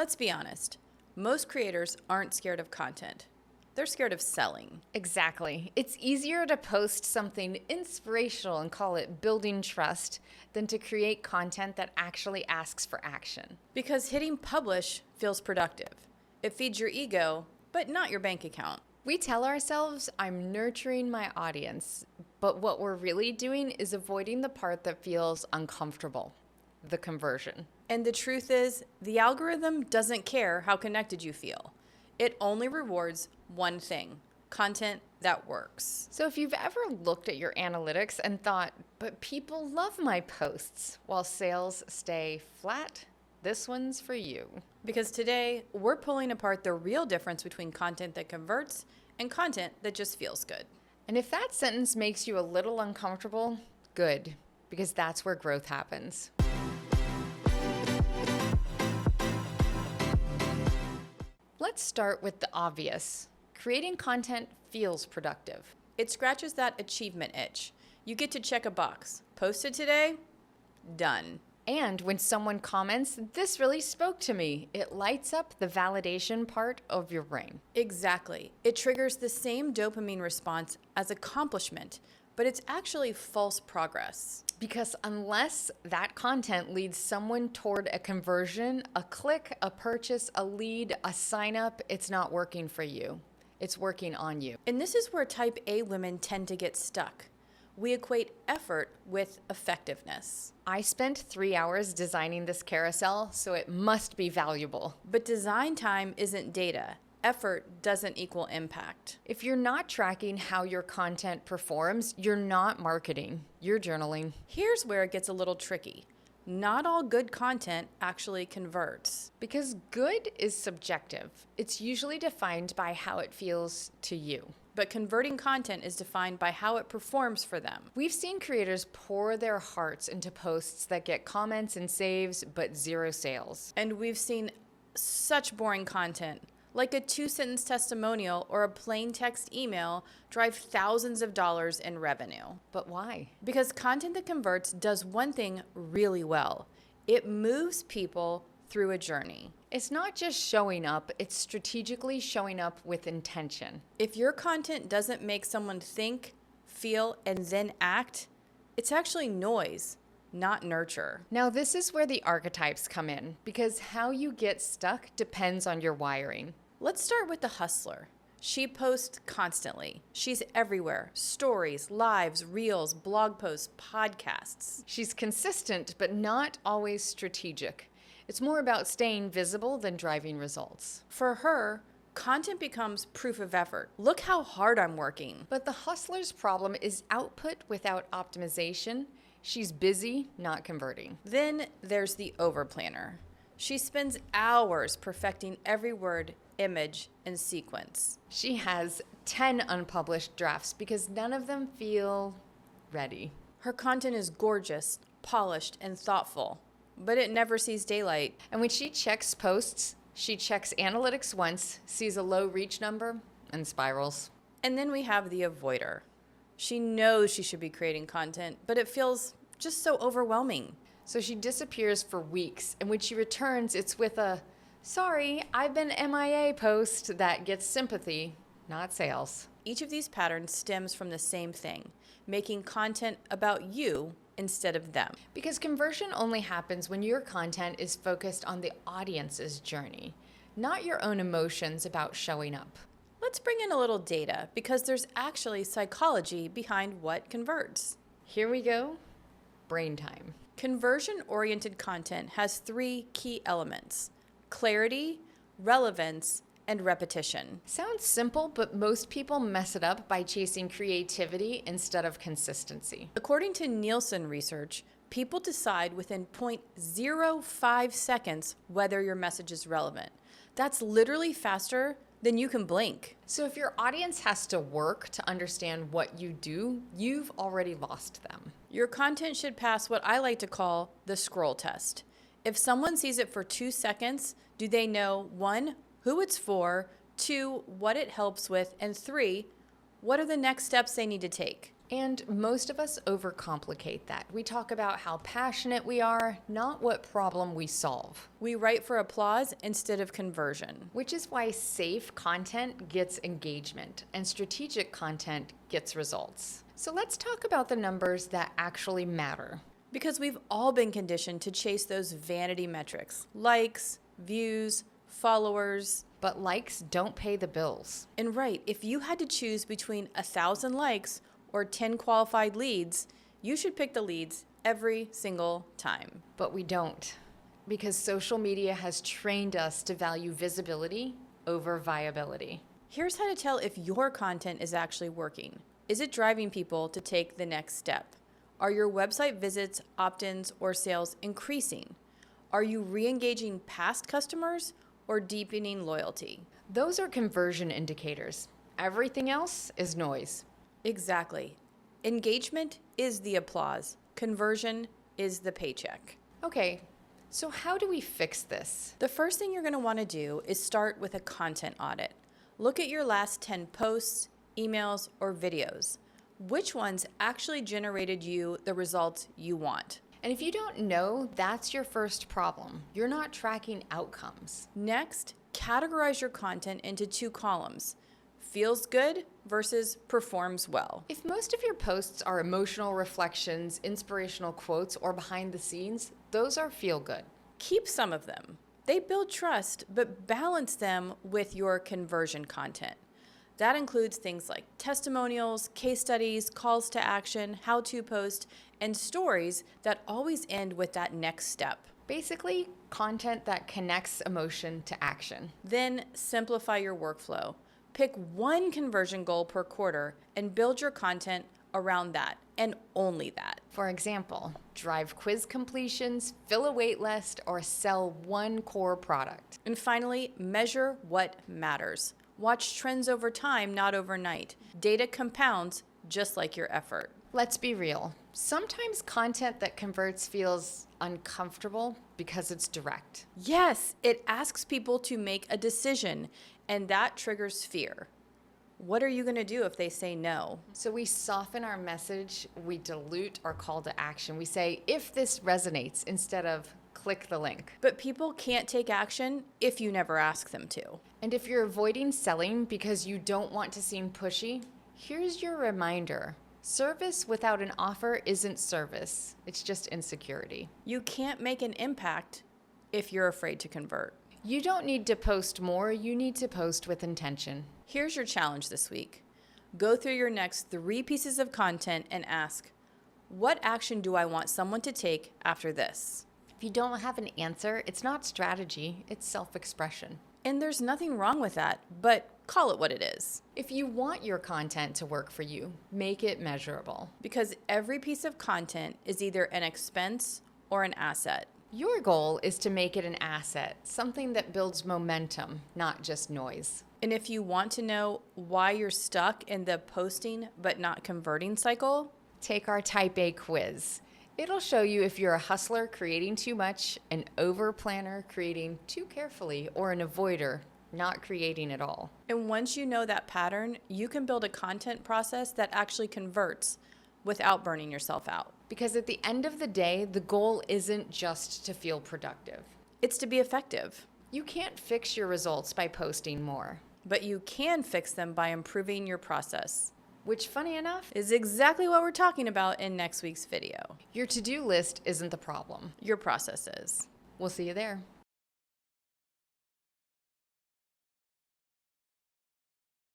Let's be honest. Most creators aren't scared of content. They're scared of selling. Exactly. It's easier to post something inspirational and call it building trust than to create content that actually asks for action. Because hitting publish feels productive. It feeds your ego, but not your bank account. We tell ourselves, I'm nurturing my audience, but what we're really doing is avoiding the part that feels uncomfortable, the conversion. And the truth is, the algorithm doesn't care how connected you feel. It only rewards one thing: content that works. So if you've ever looked at your analytics and thought, but people love my posts while sales stay flat, this one's for you. Because today, we're pulling apart the real difference between content that converts and content that just feels good. And if that sentence makes you a little uncomfortable, good, because that's where growth happens. Let's start with the obvious. Creating content feels productive. It scratches that achievement itch. You get to check a box. Posted today? Done. And when someone comments, this really spoke to me, it lights up the validation part of your brain. Exactly. It triggers the same dopamine response as accomplishment, but it's actually false progress. Because unless that content leads someone toward a conversion, a click, a purchase, a lead, a sign up, it's not working for you. It's working on you. And this is where type A women tend to get stuck. We equate effort with effectiveness. I spent 3 hours designing this carousel, so it must be valuable. But design time isn't data. Effort doesn't equal impact. If you're not tracking how your content performs, you're not marketing, you're journaling. Here's where it gets a little tricky. Not all good content actually converts. Because good is subjective. It's usually defined by how it feels to you. But converting content is defined by how it performs for them. We've seen creators pour their hearts into posts that get comments and saves, but zero sales. And we've seen such boring content, like a 2-sentence testimonial or a plain text email, drive thousands of dollars in revenue. But why? Because content that converts does one thing really well. It moves people through a journey. It's not just showing up, it's strategically showing up with intention. If your content doesn't make someone think, feel, and then act, it's actually noise, not nurture. Now, this is where the archetypes come in, because how you get stuck depends on your wiring. Let's start with the hustler. She posts constantly. She's everywhere. Stories, lives, reels, blog posts, podcasts. She's consistent, but not always strategic. It's more about staying visible than driving results. For her, content becomes proof of effort. Look how hard I'm working. But the hustler's problem is output without optimization. She's busy, not converting. Then there's the Overplanner. She spends hours perfecting every word, image, and sequence. She has 10 unpublished drafts because none of them feel ready. Her content is gorgeous, polished, and thoughtful, but it never sees daylight. And when she checks posts, she checks analytics once, sees a low reach number, and spirals. And then we have the avoider. She knows she should be creating content, but it feels just so overwhelming. So she disappears for weeks, and when she returns, it's with a, sorry, I've been MIA post that gets sympathy, not sales. Each of these patterns stems from the same thing, making content about you instead of them. Because conversion only happens when your content is focused on the audience's journey, not your own emotions about showing up. Let's bring in a little data, because there's actually psychology behind what converts. Here we go. Brain time. Conversion-oriented content has 3 key elements: clarity, relevance, and repetition. Sounds simple, but most people mess it up by chasing creativity instead of consistency. According to Nielsen research, people decide within 0.05 seconds whether your message is relevant. That's literally faster than you can blink. So if your audience has to work to understand what you do, you've already lost them. Your content should pass what I like to call the scroll test. If someone sees it for 2 seconds, do they know 1, who it's for, 2, what it helps with, and 3, what are the next steps they need to take? And most of us overcomplicate that. We talk about how passionate we are, not what problem we solve. We write for applause instead of conversion. Which is why safe content gets engagement and strategic content gets results. So let's talk about the numbers that actually matter. Because we've all been conditioned to chase those vanity metrics, likes, views, followers. But likes don't pay the bills. And right, if you had to choose between 1,000 likes or 10 qualified leads, you should pick the leads every single time. But we don't, because social media has trained us to value visibility over viability. Here's how to tell if your content is actually working. Is it driving people to take the next step? Are your website visits, opt-ins, or sales increasing? Are you re-engaging past customers or deepening loyalty? Those are conversion indicators. Everything else is noise. Exactly. Engagement is the applause. Conversion is the paycheck. Okay, so how do we fix this? The first thing you're going to want to do is start with a content audit. Look at your last 10 posts, emails, or videos. Which ones actually generated you the results you want? And if you don't know, that's your first problem. You're not tracking outcomes. Next, categorize your content into 2 columns. Feels good versus performs well. If most of your posts are emotional reflections, inspirational quotes, or behind the scenes, those are feel good. Keep some of them. They build trust, but balance them with your conversion content. That includes things like testimonials, case studies, calls to action, how-to posts, and stories that always end with that next step. Basically, content that connects emotion to action. Then simplify your workflow. Pick one conversion goal per quarter and build your content around that and only that. For example, drive quiz completions, fill a wait list, or sell one core product. And finally, measure what matters. Watch trends over time, not overnight. Data compounds just like your effort. Let's be real. Sometimes content that converts feels uncomfortable because it's direct. Yes, it asks people to make a decision, and that triggers fear. What are you going to do if they say no? So we soften our message, we dilute our call to action. We say, if this resonates, instead of click the link. But people can't take action if you never ask them to. And if you're avoiding selling because you don't want to seem pushy, here's your reminder. Service without an offer isn't service. It's just insecurity. You can't make an impact if you're afraid to convert. You don't need to post more, you need to post with intention. Here's your challenge this week. Go through your next 3 pieces of content and ask, what action do I want someone to take after this? If you don't have an answer, it's not strategy, it's self-expression. And there's nothing wrong with that, but call it what it is. If you want your content to work for you, make it measurable. Because every piece of content is either an expense or an asset. Your goal is to make it an asset, something that builds momentum, not just noise. And if you want to know why you're stuck in the posting but not converting cycle, take our Type A quiz. It'll show you if you're a hustler creating too much, an overplanner creating too carefully, or an avoider not creating at all. And once you know that pattern, you can build a content process that actually converts without burning yourself out. Because at the end of the day, the goal isn't just to feel productive. It's to be effective. You can't fix your results by posting more. But you can fix them by improving your process. Which, funny enough, is exactly what we're talking about in next week's video. Your to-do list isn't the problem. Your process is. We'll see you there.